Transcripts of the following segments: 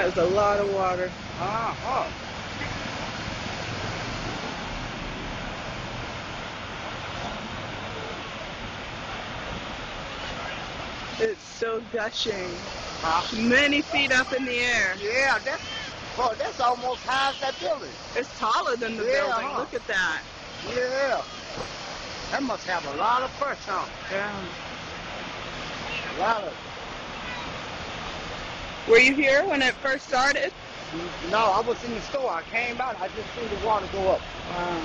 That is a lot of water. It's so gushing. Many feet up in the air. Yeah, that's almost high as that building. It's taller than the building. Look at that. Yeah. That must have a lot of pressure on it. Yeah. A lot of. Were you here when it first started? No, I was in the store. I came out. I just seen the water go up. Wow.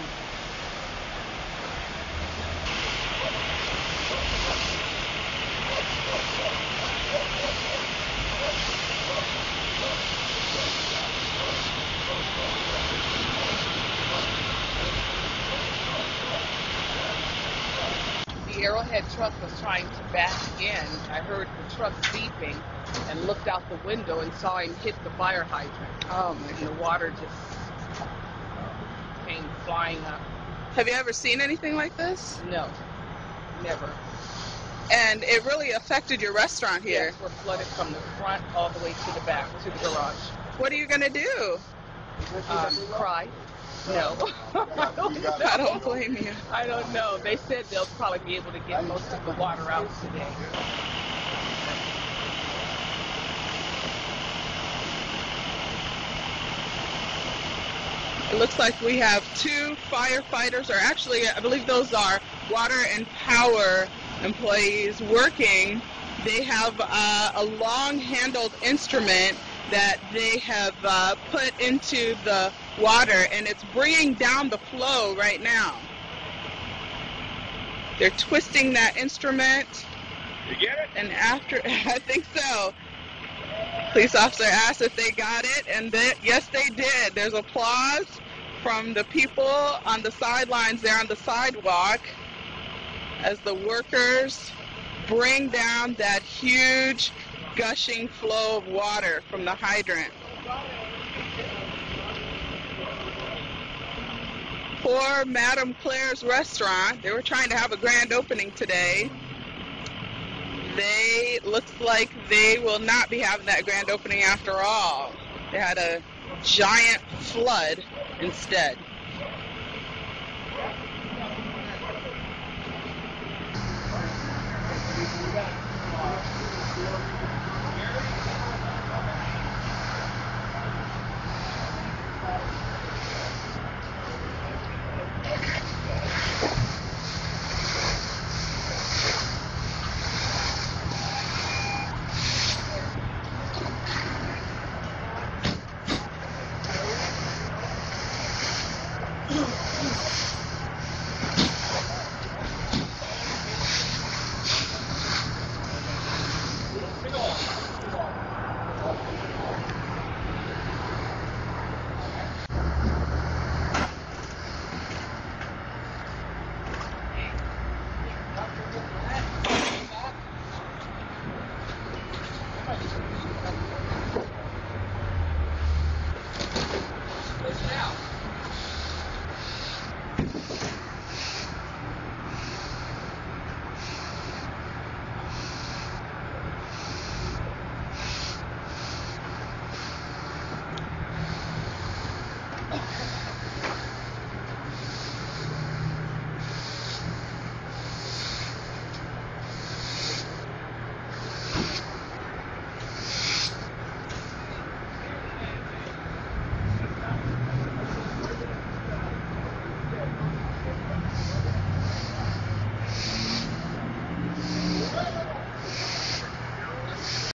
The Arrowhead truck was trying to back in. I heard the truck beeping and looked out the window and saw him hit the fire hydrant. Oh my And God. the water just came flying up. Have you ever seen anything like this? No, never. And it really affected your restaurant here. Yes, we're flooded from the front all the way to the back, to the garage. What are you going to do? Cry? No. I don't blame you. I don't know. They said they'll probably be able to get most of the water out today. It looks like we have 2 firefighters, or actually I believe those are water and power employees working. They have a long-handled instrument that they have put into the water, and it's bringing down the flow right now. They're twisting that instrument. You get it? And after, I think so. Police officer asked if they got it, and yes, they did. There's applause from the people on the sidelines there on the sidewalk as the workers bring down that huge gushing flow of water from the hydrant. Poor Madame Claire's restaurant. They were trying to have a grand opening today. Looks like they will not be having that grand opening after all. They had a giant flood instead.